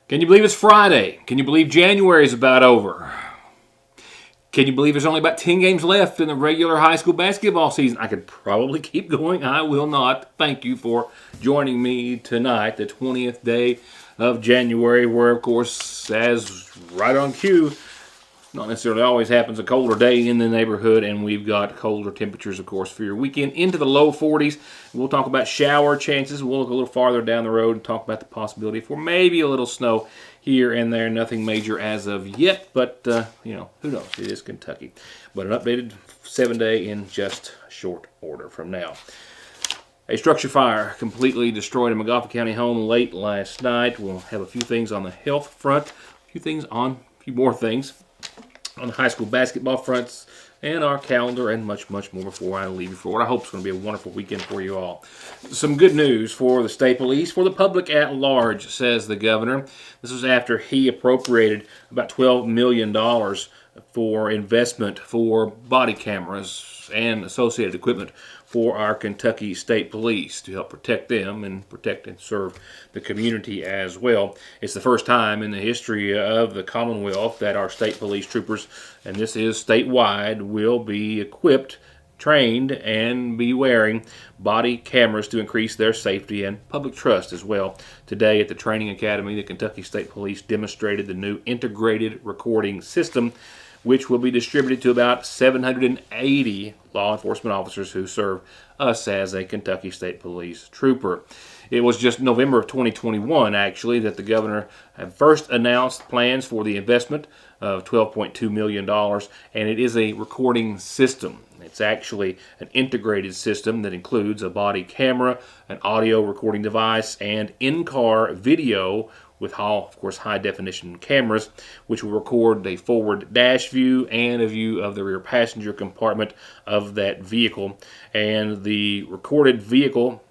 Can you believe it's Friday? Can you believe January is about over? Can you believe there's only about 10 games left in the regular high school basketball season? I could probably keep going. I will not. Thank you for joining me tonight, the 20th day of January, where, of course, as right on cue, not necessarily always happens, a colder day in the neighborhood, and we've got colder temperatures, of course, for your weekend into the low 40s. We'll talk about shower chances. We'll look a little farther down the road and talk about the possibility for maybe a little snow here and there. Nothing major as of yet, but, who knows? It is Kentucky. But an updated 7-day in just short order from now. A structure fire completely destroyed a MAGOFFIN County home late last night. We'll have a few things on the health front, a few more things on the high school basketball fronts, and our calendar, and much, much more before I leave you for what I hope is going to be a wonderful weekend for you all. Some good news for the state police, for the public at large, says the governor. This was after he appropriated about $12 million for investment for body cameras and associated equipment for our Kentucky State Police to help protect them and protect and serve the community as well. It's the first time in the history of the Commonwealth that our state police troopers, and this is statewide, will be equipped, trained, and be wearing body cameras to increase their safety and public trust as well. Today at the Training Academy, the Kentucky State Police demonstrated the new integrated recording system, which will be distributed to about 780 law enforcement officers who serve us as a Kentucky State Police trooper. It was just November of 2021, actually, that the governor had first announced plans for the investment of $12.2 million, and it is a recording system. It's actually an integrated system that includes a body camera, an audio recording device, and in-car video with, of course, high-definition cameras, which will record a forward dash view and a view of the rear passenger compartment of that vehicle. And the recorded vehicle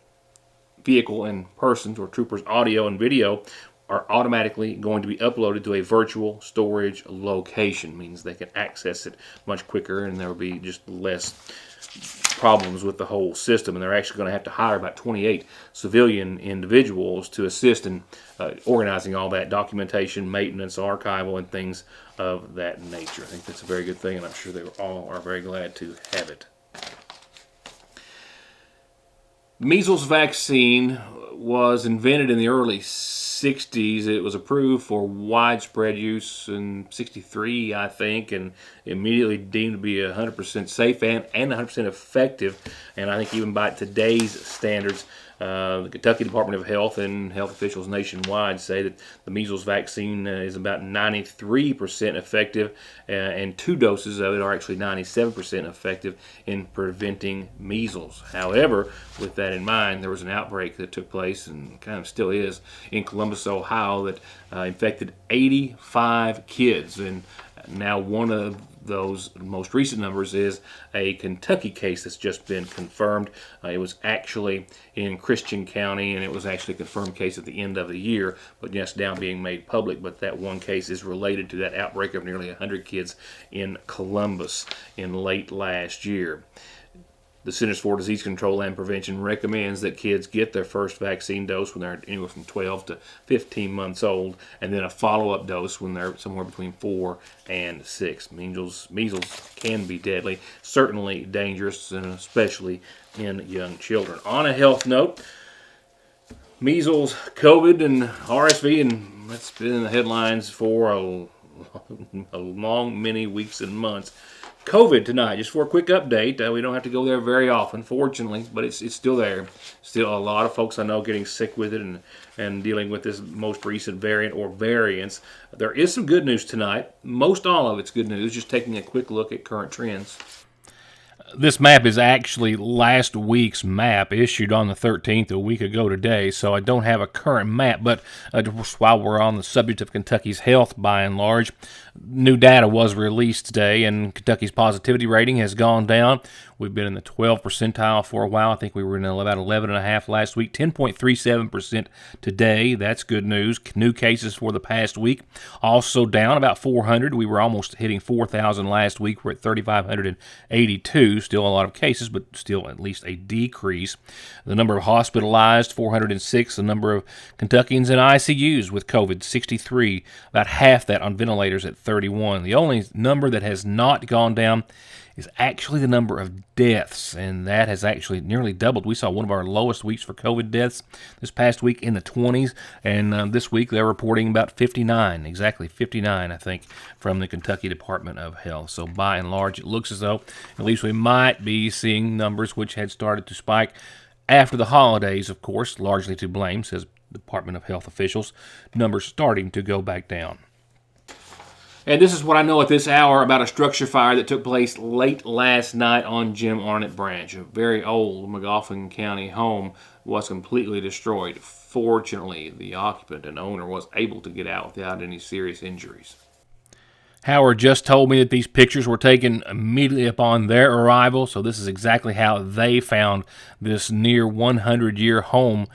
and persons or troopers' audio and video are automatically going to be uploaded to a virtual storage location. Means they can access it much quicker, and there will be just less problems with the whole system. And they're actually going to have to hire about 28 civilian individuals to assist in organizing all that documentation, maintenance, archival, and things of that nature. I think that's a very good thing, and I'm sure they all are very glad to have it. Measles vaccine was invented in the early 60s. It was approved for widespread use in 63, I think, and immediately deemed to be 100% safe and 100% effective. And I think even by today's standards, the Kentucky Department of Health and health officials nationwide say that the measles vaccine is about 93% effective, and 2 doses of it are actually 97% effective in preventing measles. However, with that in mind, there was an outbreak that took place, and kind of still is, in Columbus, Ohio, that infected 85 kids. And now one of those most recent numbers is a Kentucky case that's just been confirmed. It was actually in Christian County, and it was actually a confirmed case at the end of the year, but yes, now being made public. But that one case is related to that outbreak of nearly 100 kids in Columbus in late last year. The Centers for Disease Control and Prevention recommends that kids get their first vaccine dose when they're anywhere from 12 to 15 months old, and then a follow-up dose when they're somewhere between 4 and 6. Measles can be deadly, certainly dangerous, and especially in young children. On a health note, measles, COVID, and RSV, and that's been in the headlines for a long many weeks and months. COVID tonight, just for a quick update. We don't have to go there very often, fortunately, but it's still there. Still a lot of folks I know getting sick with it and dealing with this most recent variant or variants. There is some good news tonight. Most all of it's good news, just taking a quick look at current trends. This map is actually last week's map, issued on the 13th, a week ago today, so I don't have a current map, but while we're on the subject of Kentucky's health by and large, new data was released today, and Kentucky's positivity rating has gone down, We've been in the 12th percentile for a while. I think we were in about 11.5 last week, 10.37% today. That's good news. New cases for the past week also down about 400. We were almost hitting 4,000 last week. We're at 3,582. Still a lot of cases, but still at least a decrease. The number of hospitalized, 406. The number of Kentuckians in ICUs with COVID, 63. About half that on ventilators at 31. The only number that has not gone down is actually the number of deaths, and that has actually nearly doubled. We saw one of our lowest weeks for COVID deaths this past week in the 20s, and this week they're reporting about 59, exactly 59, I think, from the Kentucky Department of Health. So by and large, it looks as though at least we might be seeing numbers which had started to spike after the holidays, of course, largely to blame, says Department of Health officials, numbers starting to go back down. And this is what I know at this hour about a structure fire that took place late last night on Jim Arnott Branch. A very old MAGOFFIN County home was completely destroyed. Fortunately, the occupant and owner was able to get out without any serious injuries. Howard just told me that these pictures were taken immediately upon their arrival, so this is exactly how they found this near 100-year home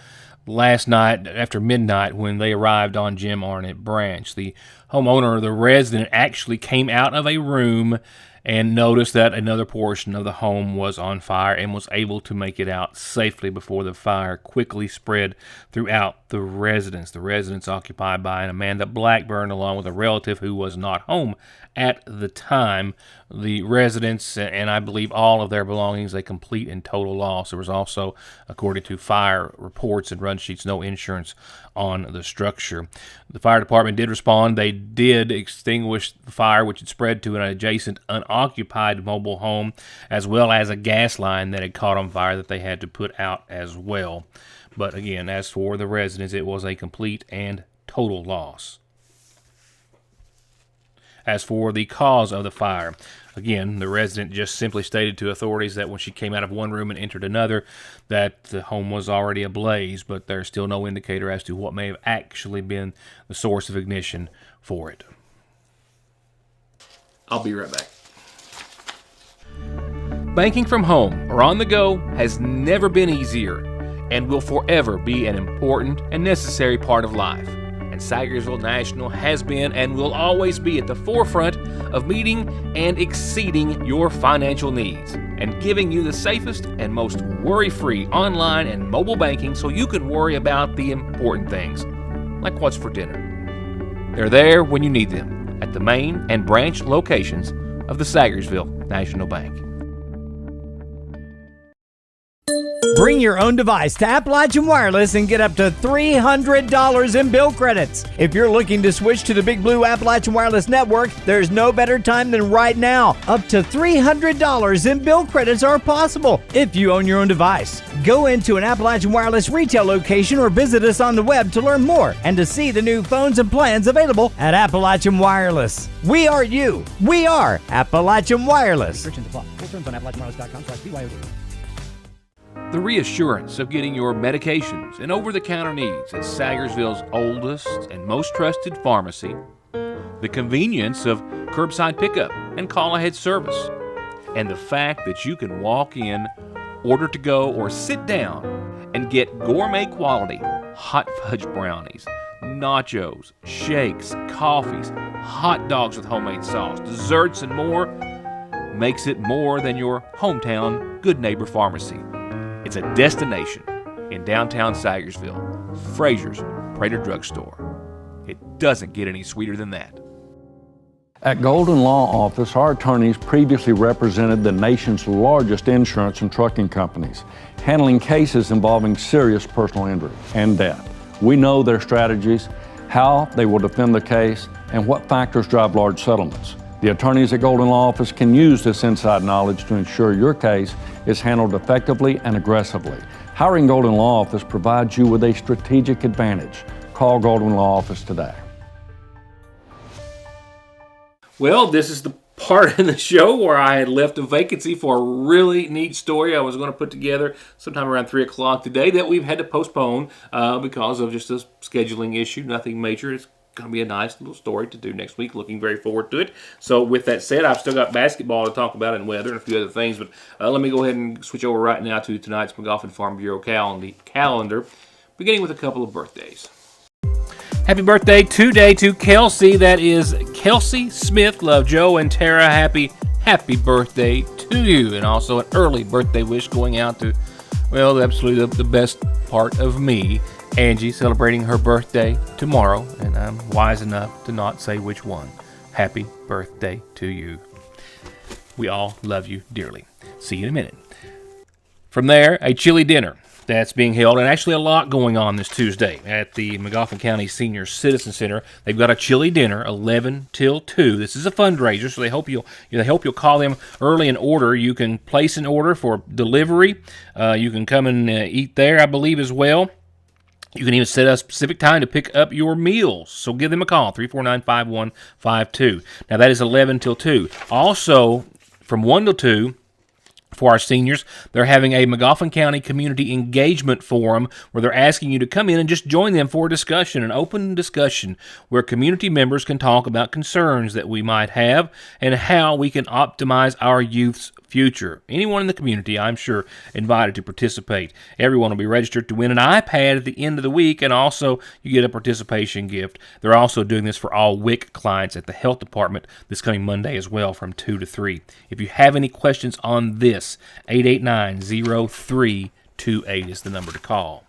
last night after midnight when they arrived on Jim Arnott Branch. The homeowner, the resident, actually came out of a room and noticed that another portion of the home was on fire and was able to make it out safely before the fire quickly spread throughout the residence. The residence occupied by an Amanda Blackburn along with a relative who was not home at the time. The residents and I believe all of their belongings a complete and total loss. There was also, according to fire reports and run sheets, no insurance on the structure. The fire department did respond. They did extinguish the fire, which had spread to an adjacent unoccupied mobile home, as well as a gas line that had caught on fire that they had to put out as well. But again, as for the residents, it was a complete and total loss. As for the cause of the fire, again, the resident just simply stated to authorities that when she came out of one room and entered another, that the home was already ablaze, but there's still no indicator as to what may have actually been the source of ignition for it. I'll be right back. Banking from home or on the go has never been easier and will forever be an important and necessary part of life. And Sagersville National has been and will always be at the forefront of meeting and exceeding your financial needs and giving you the safest and most worry-free online and mobile banking so you can worry about the important things, like what's for dinner. They're there when you need them at the main and branch locations of the Sagersville National Bank. Bring your own device to Appalachian Wireless and get up to $300 in bill credits. If you're looking to switch to the Big Blue Appalachian Wireless Network, there's no better time than right now. Up to $300 in bill credits are possible if you own your own device. Go into an Appalachian Wireless retail location or visit us on the web to learn more and to see the new phones and plans available at Appalachian Wireless. We are you. We are Appalachian Wireless. Restrictions apply. Full terms on AppalachianWireless.com/BYOD. The reassurance of getting your medications and over-the-counter needs at Sagersville's oldest and most trusted pharmacy, the convenience of curbside pickup and call-ahead service, and the fact that you can walk in, order to go, or sit down and get gourmet quality hot fudge brownies, nachos, shakes, coffees, hot dogs with homemade sauce, desserts, and more makes it more than your hometown Good Neighbor Pharmacy. It's a destination in downtown Sagersville, Frazier's Prater Drugstore. It doesn't get any sweeter than that. At Golden Law Office, our attorneys previously represented the nation's largest insurance and trucking companies, handling cases involving serious personal injury and death. We know their strategies, how they will defend the case, and what factors drive large settlements. The attorneys at Golden Law Office can use this inside knowledge to ensure your case is handled effectively and aggressively. Hiring Golden Law Office provides you with a strategic advantage. Call Golden Law Office today. Well, this is the part in the show where I had left a vacancy for a really neat story I was going to put together sometime around 3 o'clock today that we've had to postpone because of just a scheduling issue, nothing major. It's going to be a nice little story to do next week. Looking very forward to it. So with that said, I've still got basketball to talk about and weather and a few other things. But let me go ahead and switch over right now to tonight's MAGOFFIN Farm Bureau calendar, beginning with a couple of birthdays. Happy birthday today to Kelsey. That is Kelsey Smith. Love Joe and Tara. Happy birthday to you. And also an early birthday wish going out to, well, absolutely the best part of me, Angie, celebrating her birthday tomorrow. And I'm wise enough to not say which one. Happy birthday to you. We all love you dearly. See you in a minute. From there, a chili dinner that's being held, and actually a lot going on this Tuesday at the MAGOFFIN County Senior Citizen Center. They've got a chili dinner, 11 till 2. This is a fundraiser, so they hope you'll call them early and order. You can place an order for delivery. You can come and eat there, I believe, as well. You can even set a specific time to pick up your meals. So give them a call, 349-5152. Now, that is 11 till 2. Also, from 1 till 2, for our seniors, they're having a MAGOFFIN County Community Engagement Forum where they're asking you to come in and just join them for a discussion, an open discussion where community members can talk about concerns that we might have and how we can optimize our youth's future. Anyone in the community, I'm sure, invited to participate. Everyone will be registered to win an iPad at the end of the week, and also you get a participation gift. They're also doing this for all WIC clients at the health department this coming Monday as well from 2 to 3. If you have any questions on this, 889-0328 is the number to call.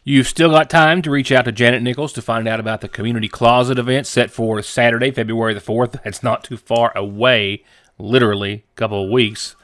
You've still got time to reach out to Janet Nichols to find out about the Community Closet event set for Saturday, February the 4th. That's not too far away. Literally a couple of weeks,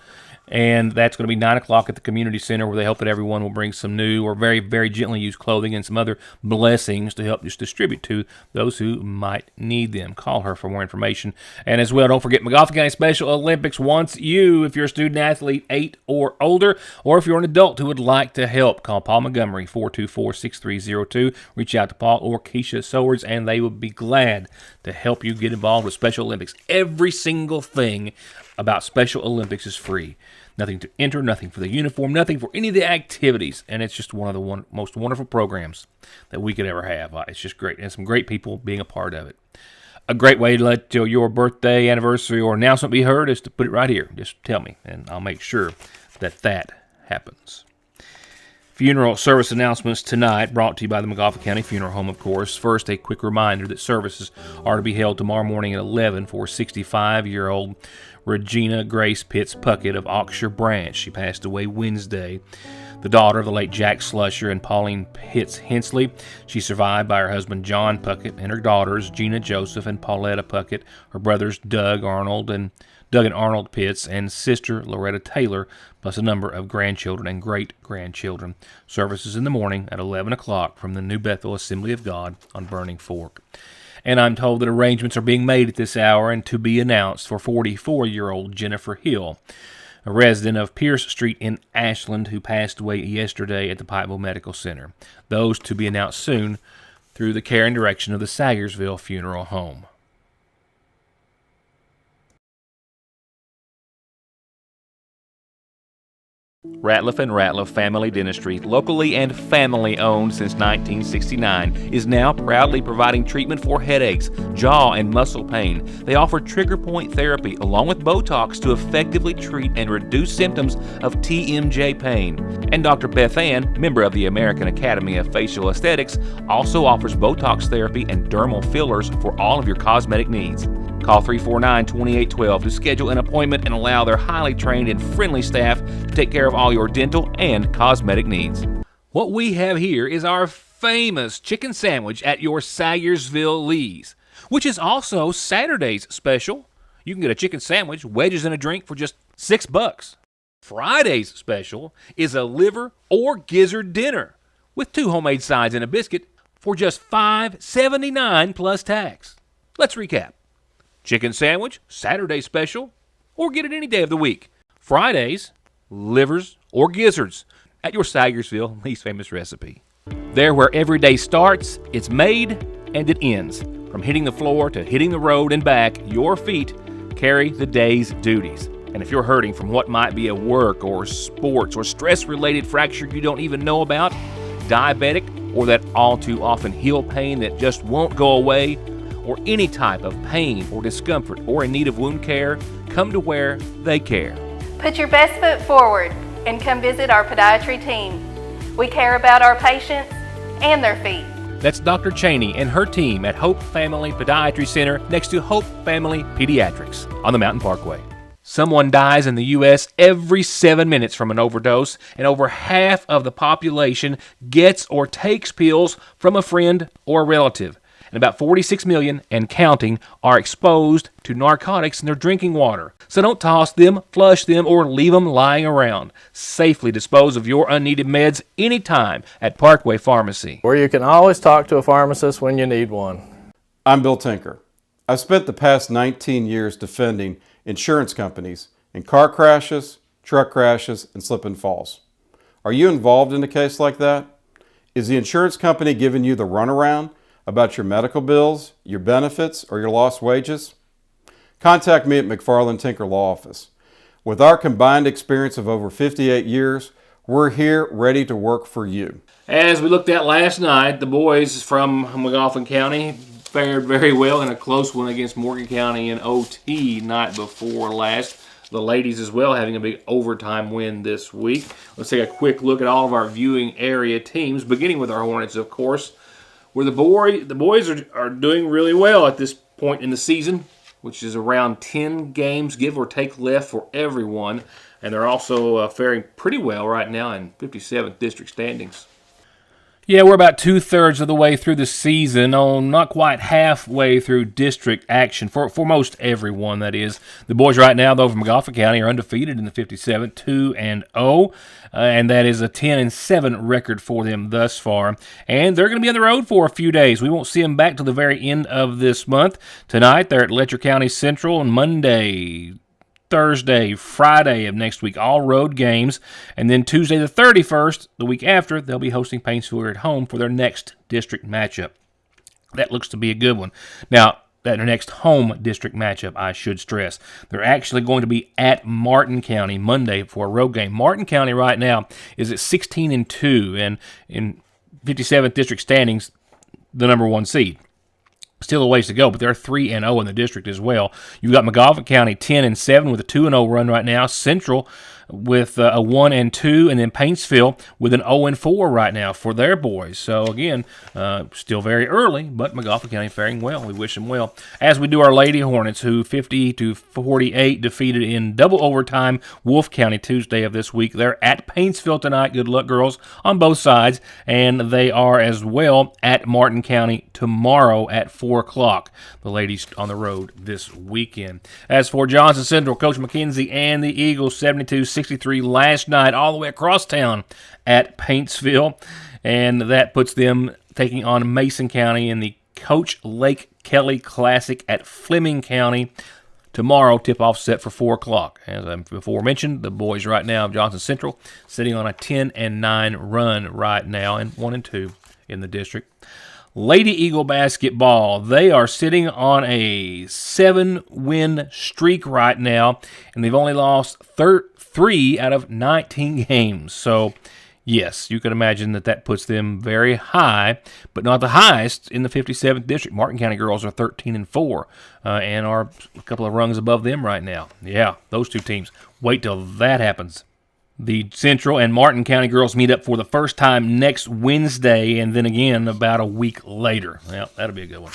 and that's going to be 9 o'clock at the community center, where they hope that everyone will bring some new or very, very gently used clothing and some other blessings to help just distribute to those who might need them. Call her for more information. And as well, don't forget MAGOFFIN County Special Olympics wants you if you're a student athlete 8 or older, or if you're an adult who would like to help. Call Paul Montgomery, 424-6302. Reach out to Paul or Keisha Sowers, and they would be glad to help you get involved with Special Olympics. Every single thing about Special Olympics is free. Nothing to enter, nothing for the uniform, nothing for any of the activities. And it's just one of the most wonderful programs that we could ever have. It's just great. And some great people being a part of it. A great way to let your birthday, anniversary, or announcement be heard is to put it right here. Just tell me, and I'll make sure that happens. Funeral service announcements tonight, brought to you by the MAGOFFIN County Funeral Home, of course. First, a quick reminder that services are to be held tomorrow morning at 11 for 65-year-old Regina Grace Pitts Puckett of Oxshire Branch. She passed away Wednesday. The daughter of the late Jack Slusher and Pauline Pitts Hensley. She's survived by her husband John Puckett and her daughters Gina Joseph and Pauletta Puckett, her brothers Doug and Arnold Pitts, and sister Loretta Taylor, plus a number of grandchildren and great-grandchildren. Services in the morning at 11 o'clock from the New Bethel Assembly of God on Burning Fork. And I'm told that arrangements are being made at this hour and to be announced for 44-year-old Jennifer Hill, a resident of Pierce Street in Ashland who passed away yesterday at the Pikeville Medical Center. Those to be announced soon through the care and direction of the Sayersville Funeral Home. Ratliff & Ratliff Family Dentistry, locally and family-owned since 1969, is now proudly providing treatment for headaches, jaw and muscle pain. They offer trigger point therapy along with Botox to effectively treat and reduce symptoms of TMJ pain. And Dr. Beth Ann, member of the American Academy of Facial Aesthetics, also offers Botox therapy and dermal fillers for all of your cosmetic needs. Call 349-2812 to schedule an appointment and allow their highly trained and friendly staff to take care of all your dental and cosmetic needs. What we have here is our famous chicken sandwich at your Sayersville Lee's, which is also Saturday's special. You can get a chicken sandwich, wedges, and a drink for just $6. Friday's special is a liver or gizzard dinner with 2 homemade sides and a biscuit for just $5.79 plus tax. Let's recap. Chicken sandwich, Saturday special, or get it any day of the week. Fridays, livers or gizzards at your Sayersville least famous recipe. There where every day starts, it's made and it ends. From hitting the floor to hitting the road and back, your feet carry the day's duties. And if you're hurting from what might be a work or sports or stress-related fracture you don't even know about, diabetic or that all too often heel pain that just won't go away, or any type of pain or discomfort or in need of wound care, come to where they care. Put your best foot forward and come visit our podiatry team. We care about our patients and their feet. That's Dr. Cheney and her team at Hope Family Podiatry Center next to Hope Family Pediatrics on the Mountain Parkway. Someone dies in the U.S. every 7 minutes from an overdose, and over half of the population gets or takes pills from a friend or relative. And about 46 million and counting are exposed to narcotics in their drinking water. So don't toss them, flush them, or leave them lying around. Safely dispose of your unneeded meds anytime at Parkway Pharmacy, where you can always talk to a pharmacist when you need one. I'm Bill Tinker. I've spent the past 19 years defending insurance companies in car crashes, truck crashes, and slip and falls. Are you involved in a case like that? Is the insurance company giving you the runaround about your medical bills, your benefits, or your lost wages? Contact me at McFarland Tinker Law Office. With our combined experience of over 58 years, we're here ready to work for you. As we looked at last night, the boys from MAGOFFIN County fared very well in a close one against Morgan County in OT night before last. The ladies as well having a big overtime win this week. Let's take a quick look at all of our viewing area teams, beginning with our Hornets, of course, where the boys are doing really well at this point in the season, which is around 10 games, give or take, left for everyone. And they're also faring pretty well right now in 57th district standings. Yeah, we're about 2/3 of the way through the season, not quite halfway through district action for most everyone, that is. The boys right now, though, from MAGOFFIN County are undefeated in the 57th, 2-0, and that is a 10-7 record for them thus far. And they're going to be on the road for a few days. We won't see them back till the very end of this month. Tonight, they're at Letcher County Central, on Monday, Thursday, Friday of next week, all road games. And then Tuesday the 31st, the week after, they'll be hosting Paintsville at home for their next district matchup. That looks to be a good one. Now, their next home district matchup, I should stress. They're actually going to be at Martin County Monday for a road game. Martin County right now is at 16-2, and in 57th district standings, the number one seed. Still a ways to go, but they're 3-0 in the district as well. You've got MAGOFFIN County 10-7 with a 2-0 run right now. Central with a 1-2, and then Paintsville with an 0-4 right now for their boys. So again, still very early, but MAGOFFIN County faring well. We wish them well. As we do our Lady Hornets, who 50-48 defeated in double overtime Wolf County Tuesday of this week. They're at Paintsville tonight. Good luck, girls, on both sides, and they are as well at Martin County tomorrow at 4 o'clock. The ladies on the road this weekend. As for Johnson Central, Coach McKenzie and the Eagles, 72-63 last night, all the way across town at Paintsville, and that puts them taking on Mason County in the Coach Lake Kelly Classic at Fleming County tomorrow. Tip-off set for 4 o'clock. As I before mentioned, the boys right now of Johnson Central sitting on a 10-9 run right now, and 1-2 in the district. Lady Eagle basketball, they are sitting on a 7-win streak right now, and they've only lost 3 out of 19 games. So, yes, you can imagine that puts them very high, but not the highest in the 57th district. Martin County girls are 13-4 and are a couple of rungs above them right now. Yeah, those two teams. Wait till that happens. The Central and Martin County girls meet up for the first time next Wednesday, and then again about a week later. Well, that'll be a good one.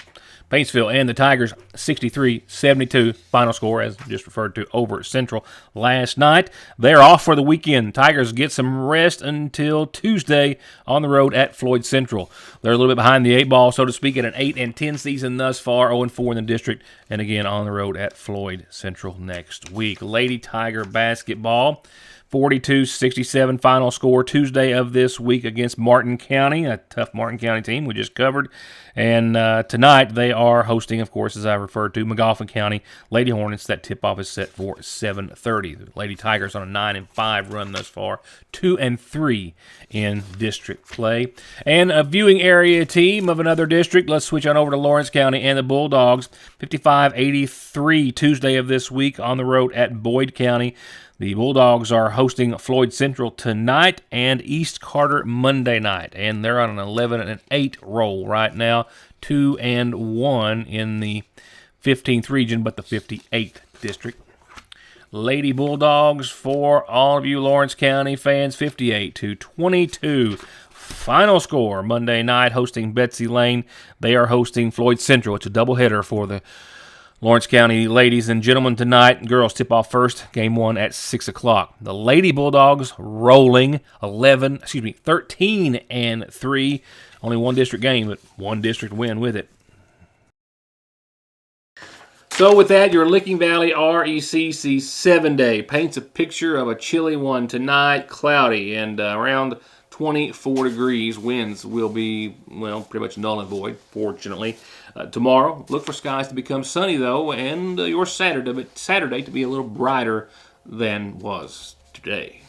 Paintsville and the Tigers, 63-72 final score, as just referred to, over Central last night. They're off for the weekend. Tigers get some rest until Tuesday on the road at Floyd Central. They're a little bit behind the 8 ball, so to speak, at an 8-10 season thus far, 0-4 in the district, and again on the road at Floyd Central next week. Lady Tiger basketball, 42-67 final score Tuesday of this week against Martin County, a tough Martin County team we just covered. And tonight they are hosting, of course, as I referred to, MAGOFFIN County Lady Hornets. That tip-off is set for 7:30. The Lady Tigers on a 9-5 run thus far, 2-3 in district play. And a viewing area team of another district. Let's switch on over to Lawrence County and the Bulldogs, 55-83 Tuesday of this week on the road at Boyd County. The Bulldogs are hosting Floyd Central tonight and East Carter Monday night, and they're on an 11-8 roll right now, 2-1 in the 15th region, but the 58th district. Lady Bulldogs, for all of you Lawrence County fans, 58-22. Final score Monday night, hosting Betsy Lane. They are hosting Floyd Central. It's a doubleheader for the Lawrence County ladies and gentlemen tonight. Girls tip off first. Game 1 at 6 o'clock. The Lady Bulldogs rolling 13-3. Only one district game, but one district win with it. So with that, your Licking Valley RECC 7-day paints a picture of a chilly one tonight, cloudy, and around 24 degrees. Winds will be, well, pretty much null and void, fortunately. Tomorrow, look for skies to become sunny, though, and your Saturday to be a little brighter than was today.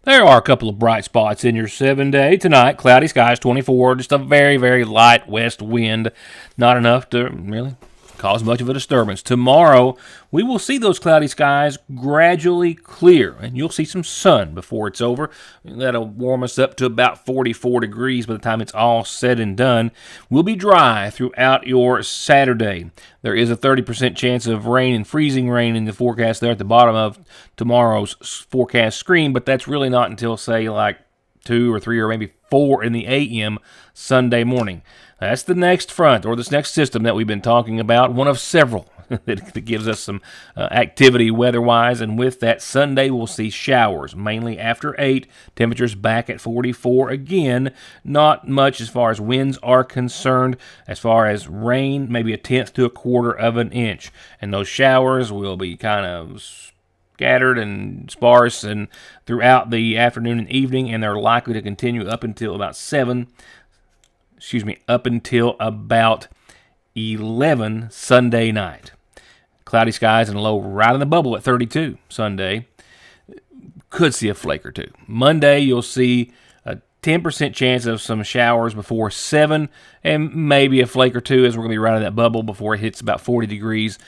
There are a couple of bright spots in your 7-day. Tonight, cloudy skies, 24, just a very, very light west wind. Not enough to really cause much of a disturbance. Tomorrow, we will see those cloudy skies gradually clear, and you'll see some sun before it's over. That'll warm us up to about 44 degrees by the time it's all said and done. We'll be dry throughout your Saturday. There is a 30% chance of rain and freezing rain in the forecast there at the bottom of tomorrow's forecast screen, but that's really not until, say, like 2 or 3 or maybe 4 in the a.m. Sunday morning. That's the next front, or this next system that we've been talking about, one of several that gives us some activity weather-wise, and with that, Sunday we'll see showers, mainly after 8, temperatures back at 44 again. Not much as far as winds are concerned. As far as rain, maybe a tenth to a quarter of an inch, and those showers will be kind of scattered and sparse and throughout the afternoon and evening, and they're likely to continue up until about 11 Sunday night. Cloudy skies and low right in the bubble at 32 Sunday. Could see a flake or two. Monday, you'll see a 10% chance of some showers before 7, and maybe a flake or two as we're going to be right in that bubble before it hits about 40 degrees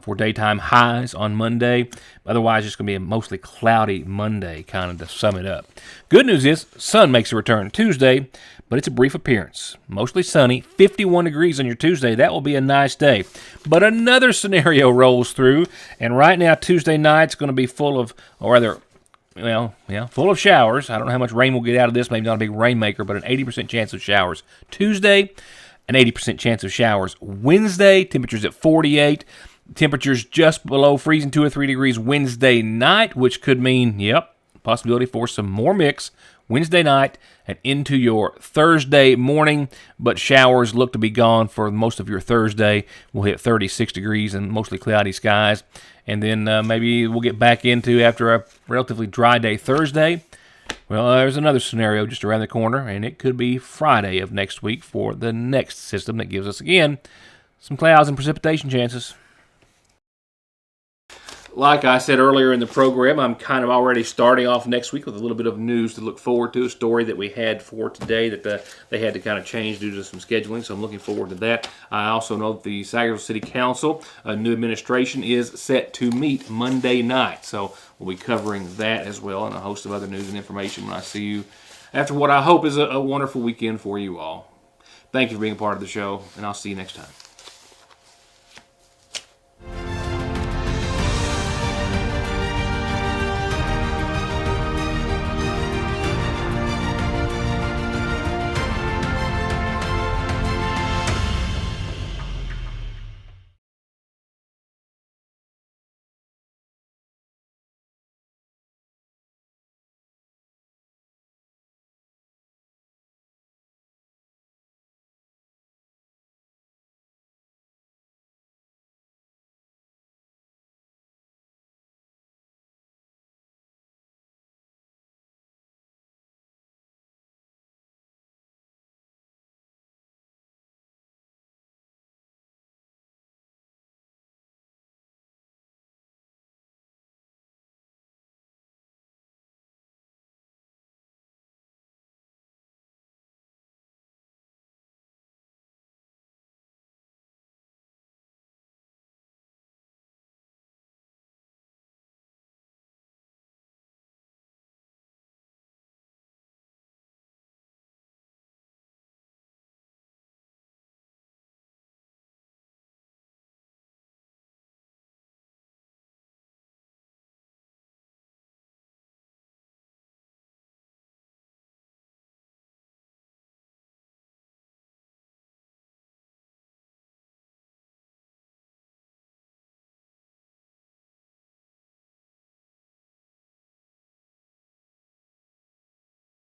for daytime highs on Monday. Otherwise, it's going to be a mostly cloudy Monday, kind of to sum it up. Good news is, sun makes a return Tuesday, but it's a brief appearance. Mostly sunny, 51 degrees on your Tuesday. That will be a nice day. But another scenario rolls through, and right now, Tuesday night's going to be full of, or rather, full of showers. I don't know how much rain we'll get out of this. Maybe not a big rainmaker, but an 80% chance of showers Tuesday, an 80% chance of showers Wednesday. Temperatures at 48. Temperatures just below freezing, 2 or 3 degrees Wednesday night, which could mean, possibility for some more mix Wednesday night and into your Thursday morning, but showers look to be gone for most of your Thursday. We'll hit 36 degrees and mostly cloudy skies, and then maybe we'll get back into, after a relatively dry day Thursday. Well, there's another scenario just around the corner, and it could be Friday of next week for the next system that gives us, again, some clouds and precipitation chances. Like I said earlier in the program, I'm kind of already starting off next week with a little bit of news to look forward to, a story that we had for today that they had to kind of change due to some scheduling, so I'm looking forward to that. I also know that the Sagerville City Council, a new administration, is set to meet Monday night, so we'll be covering that as well and a host of other news and information when I see you after what I hope is a wonderful weekend for you all. Thank you for being a part of the show, and I'll see you next time.